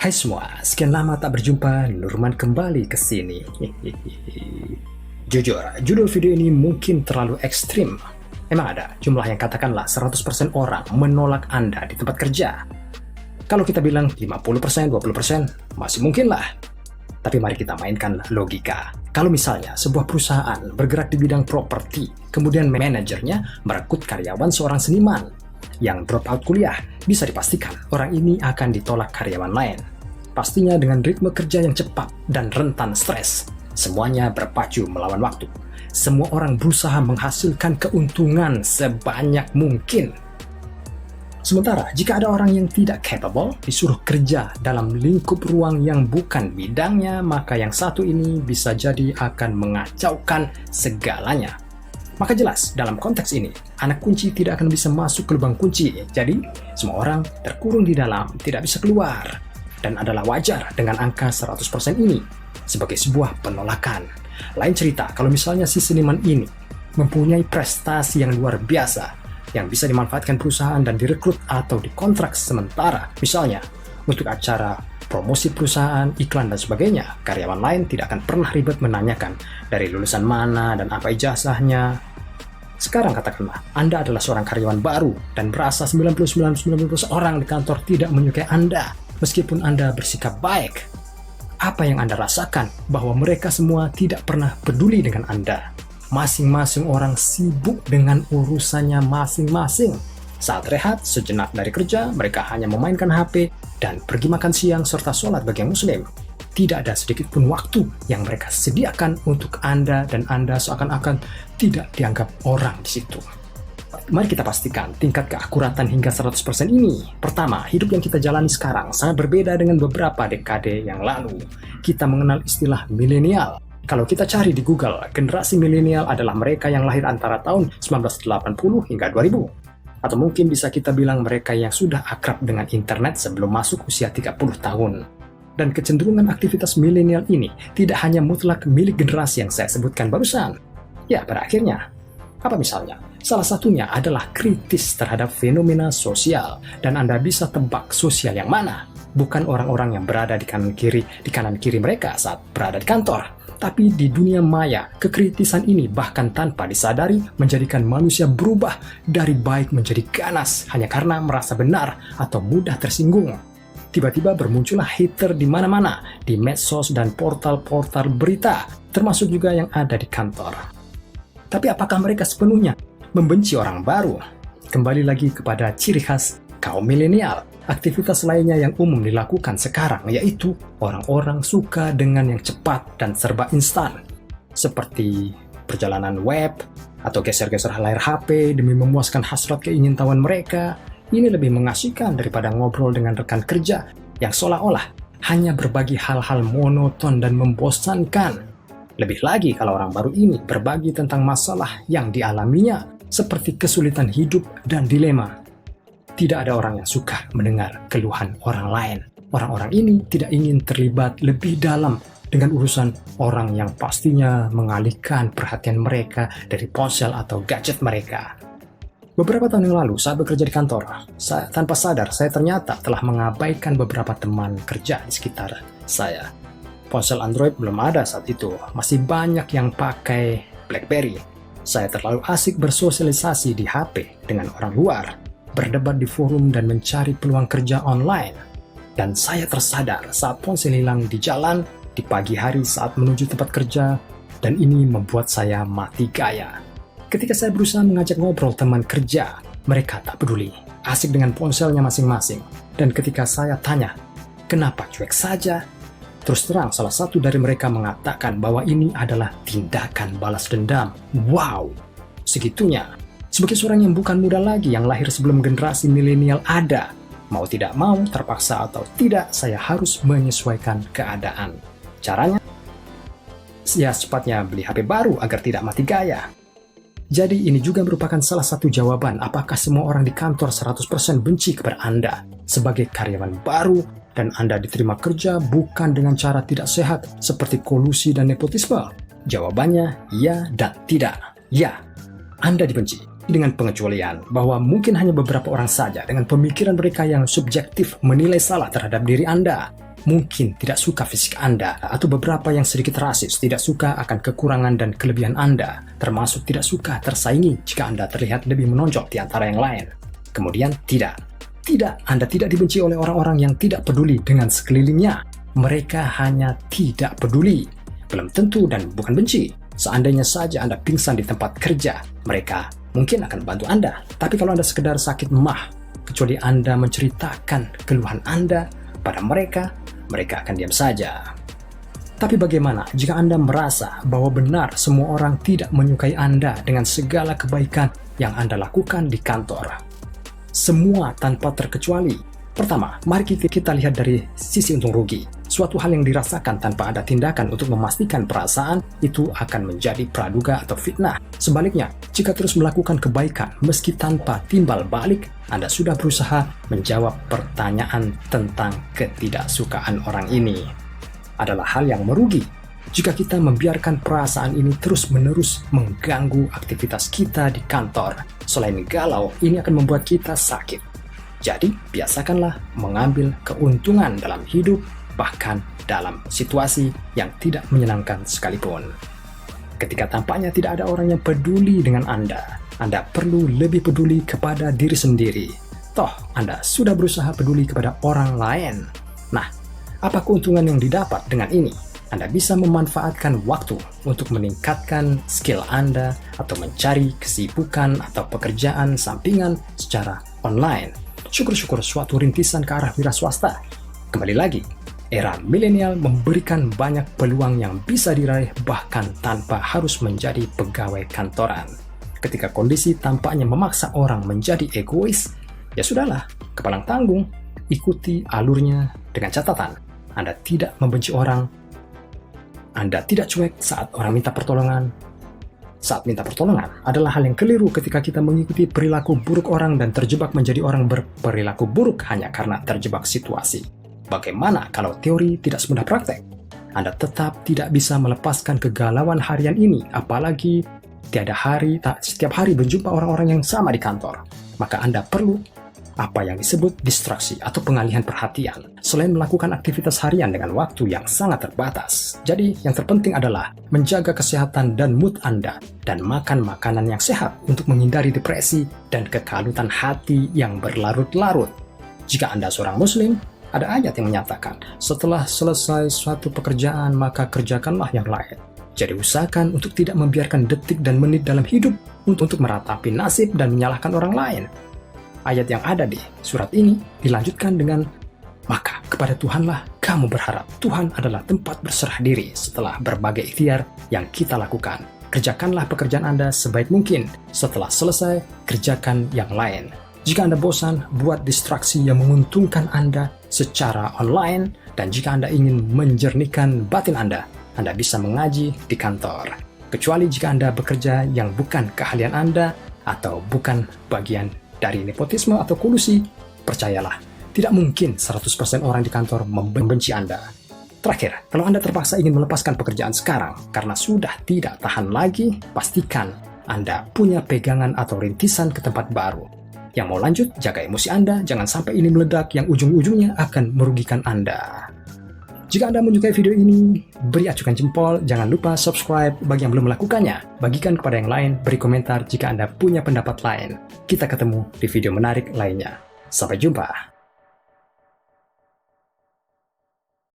Hai semua, sekian lama tak berjumpa, Nurman kembali ke sini. Jujur, judul video ini mungkin terlalu ekstrim. Emang ada jumlah yang katakanlah 100% orang menolak Anda di tempat kerja. Kalau kita bilang 50%, 20%, masih mungkin lah. Tapi mari kita mainkan logika. Kalau misalnya sebuah perusahaan bergerak di bidang properti, kemudian manajernya merekrut karyawan seorang seniman yang drop out kuliah, bisa dipastikan orang ini akan ditolak karyawan lain. Pastinya dengan ritme kerja yang cepat dan rentan stres. Semuanya berpacu melawan waktu. Semua orang berusaha menghasilkan keuntungan sebanyak mungkin. Sementara jika ada orang yang tidak capable disuruh kerja dalam lingkup ruang yang bukan bidangnya, maka yang satu ini bisa jadi akan mengacaukan segalanya. Maka jelas dalam konteks ini, anak kunci tidak akan bisa masuk ke lubang kunci. Jadi semua orang terkurung di dalam, tidak bisa keluar. Dan adalah wajar dengan angka 100% ini sebagai sebuah penolakan. Lain cerita kalau misalnya si seniman ini mempunyai prestasi yang luar biasa yang bisa dimanfaatkan perusahaan dan direkrut atau dikontrak sementara, misalnya untuk acara promosi perusahaan, iklan dan sebagainya. Karyawan lain tidak akan pernah ribet menanyakan dari lulusan mana dan apa ijazahnya. Sekarang katakanlah Anda adalah seorang karyawan baru dan berasa 99% orang di kantor tidak menyukai Anda. Meskipun Anda bersikap baik, apa yang Anda rasakan bahwa mereka semua tidak pernah peduli dengan Anda. Masing-masing orang sibuk dengan urusannya masing-masing. Saat rehat sejenak dari kerja, mereka hanya memainkan HP dan pergi makan siang serta sholat bagi yang muslim. Tidak ada sedikit pun waktu yang mereka sediakan untuk Anda dan Anda seakan-akan tidak dianggap orang di situ. Mari kita pastikan tingkat keakuratan hingga 100% ini. Pertama, hidup yang kita jalani sekarang sangat berbeda dengan beberapa dekade yang lalu. Kita mengenal istilah milenial. Kalau kita cari di Google, generasi milenial adalah mereka yang lahir antara tahun 1980 hingga 2000. Atau mungkin bisa kita bilang mereka yang sudah akrab dengan internet sebelum masuk usia 30 tahun. Dan kecenderungan aktivitas milenial ini tidak hanya mutlak milik generasi yang saya sebutkan barusan. Ya, pada akhirnya, apa misalnya? Salah satunya adalah kritis terhadap fenomena sosial, dan Anda bisa tebak sosial yang mana. Bukan orang-orang yang berada di kanan kiri mereka saat berada di kantor, tapi di dunia maya. Kekritisan ini bahkan tanpa disadari menjadikan manusia berubah dari baik menjadi ganas hanya karena merasa benar atau mudah tersinggung. Tiba-tiba bermuncullah hater di mana-mana, di medsos dan portal-portal berita, termasuk juga yang ada di kantor. Tapi apakah mereka sepenuhnya membenci orang baru? Kembali lagi kepada ciri khas kaum milenial. Aktivitas lainnya yang umum dilakukan sekarang yaitu orang-orang suka dengan yang cepat dan serba instan. Seperti perjalanan web atau geser-geser layar HP demi memuaskan hasrat keingintahuan mereka. Ini lebih mengasihkan daripada ngobrol dengan rekan kerja yang seolah-olah hanya berbagi hal-hal monoton dan membosankan. Lebih lagi kalau orang baru ini berbagi tentang masalah yang dialaminya, seperti kesulitan hidup dan dilema. Tidak ada orang yang suka mendengar keluhan orang lain. Orang-orang ini tidak ingin terlibat lebih dalam dengan urusan orang yang pastinya mengalihkan perhatian mereka dari ponsel atau gadget mereka. Beberapa tahun yang lalu saat bekerja di kantor, tanpa sadar saya ternyata telah mengabaikan beberapa teman kerja di sekitar saya. Ponsel Android belum ada saat itu, masih banyak yang pakai BlackBerry. Saya terlalu asik bersosialisasi di HP dengan orang luar, berdebat di forum dan mencari peluang kerja online. Dan saya tersadar saat ponsel hilang di jalan, di pagi hari saat menuju tempat kerja, dan ini membuat saya mati gaya. Ketika saya berusaha mengajak ngobrol teman kerja, mereka tak peduli, asik dengan ponselnya masing-masing. Dan ketika saya tanya, kenapa cuek saja? Terus terang salah satu dari mereka mengatakan bahwa ini adalah tindakan balas dendam. Wow, segitunya. Sebagai seorang yang bukan muda lagi, yang lahir sebelum generasi milenial ada, mau tidak mau, terpaksa atau tidak, saya harus menyesuaikan keadaan. Caranya? Ya secepatnya beli HP baru agar tidak mati gaya. Jadi ini juga merupakan salah satu jawaban apakah semua orang di kantor 100% benci kepada Anda sebagai karyawan baru, dan Anda diterima kerja bukan dengan cara tidak sehat seperti kolusi dan nepotisme. Jawabannya ya dan tidak. Ya, Anda dibenci dengan pengecualian bahwa mungkin hanya beberapa orang saja dengan pemikiran mereka yang subjektif menilai salah terhadap diri Anda. mungkin tidak suka fisik Anda, atau beberapa yang sedikit rasis, tidak suka akan kekurangan dan kelebihan Anda, termasuk tidak suka tersaingi jika Anda terlihat lebih menonjol di antara yang lain. Kemudian Anda tidak dibenci oleh orang-orang yang tidak peduli dengan sekelilingnya. Mereka hanya tidak peduli. Belum tentu dan bukan benci. Seandainya saja Anda pingsan di tempat kerja, mereka mungkin akan bantu Anda. Tapi kalau Anda sekedar sakit mah, kecuali Anda menceritakan keluhan Anda pada mereka akan diam saja. Tapi bagaimana jika Anda merasa bahwa benar semua orang tidak menyukai Anda dengan segala kebaikan yang Anda lakukan di kantor? Semua tanpa terkecuali. Pertama, mari kita lihat dari sisi untung rugi. Suatu hal yang dirasakan tanpa ada tindakan untuk memastikan perasaan itu akan menjadi praduga atau fitnah. Sebaliknya, jika terus melakukan kebaikan meski tanpa timbal balik, Anda sudah berusaha menjawab pertanyaan tentang ketidaksukaan orang ini. Adalah hal yang merugi jika kita membiarkan perasaan ini terus-menerus mengganggu aktivitas kita di kantor. Selain galau, ini akan membuat kita sakit. Jadi, biasakanlah mengambil keuntungan dalam hidup, bahkan dalam situasi yang tidak menyenangkan sekalipun. Ketika tampaknya tidak ada orang yang peduli dengan Anda perlu lebih peduli kepada diri sendiri. Toh, Anda sudah berusaha peduli kepada orang lain. Nah, apa keuntungan yang didapat dengan ini? Anda bisa memanfaatkan waktu untuk meningkatkan skill Anda atau mencari kesibukan atau pekerjaan sampingan secara online. Syukur-syukur suatu rintisan ke arah wira swasta. Kembali lagi, era milenial memberikan banyak peluang yang bisa diraih bahkan tanpa harus menjadi pegawai kantoran. Ketika kondisi tampaknya memaksa orang menjadi egois, ya sudahlah, kepalang tanggung, ikuti alurnya dengan catatan. Anda tidak membenci orang, Anda tidak cuek saat orang minta pertolongan. Saat minta pertolongan adalah hal yang keliru ketika kita mengikuti perilaku buruk orang dan terjebak menjadi orang berperilaku buruk hanya karena terjebak situasi. Bagaimana kalau teori tidak semudah praktek? Anda tetap tidak bisa melepaskan kegalauan harian ini, apalagi setiap hari berjumpa orang-orang yang sama di kantor. Maka Anda perlu apa yang disebut distraksi atau pengalihan perhatian, selain melakukan aktivitas harian dengan waktu yang sangat terbatas. Jadi, yang terpenting adalah menjaga kesehatan dan mood Anda dan makan makanan yang sehat untuk menghindari depresi dan kekalutan hati yang berlarut-larut. Jika Anda seorang muslim, ada ayat yang menyatakan, setelah selesai suatu pekerjaan, maka kerjakanlah yang lain. Jadi usahakan untuk tidak membiarkan detik dan menit dalam hidup untuk meratapi nasib dan menyalahkan orang lain. Ayat yang ada di surat ini dilanjutkan dengan, maka kepada Tuhanlah kamu berharap. Tuhan adalah tempat berserah diri setelah berbagai ikhtiar yang kita lakukan. Kerjakanlah pekerjaan Anda sebaik mungkin. Setelah selesai, kerjakan yang lain. Jika Anda bosan, buat distraksi yang menguntungkan Anda secara online. Dan jika Anda ingin menjernihkan batin Anda bisa mengaji di kantor. Kecuali jika Anda bekerja yang bukan keahlian Anda atau bukan bagian dari nepotisme atau kolusi, percayalah, tidak mungkin 100% orang di kantor membenci Anda. Terakhir, kalau Anda terpaksa ingin melepaskan pekerjaan sekarang karena sudah tidak tahan lagi, pastikan Anda punya pegangan atau rintisan ke tempat baru. Yang mau lanjut, jaga emosi Anda, jangan sampai ini meledak yang ujung-ujungnya akan merugikan Anda. Jika Anda menyukai video ini, beri acukan jempol, jangan lupa subscribe bagi yang belum melakukannya. Bagikan kepada yang lain, beri komentar jika Anda punya pendapat lain. Kita ketemu di video menarik lainnya. Sampai jumpa.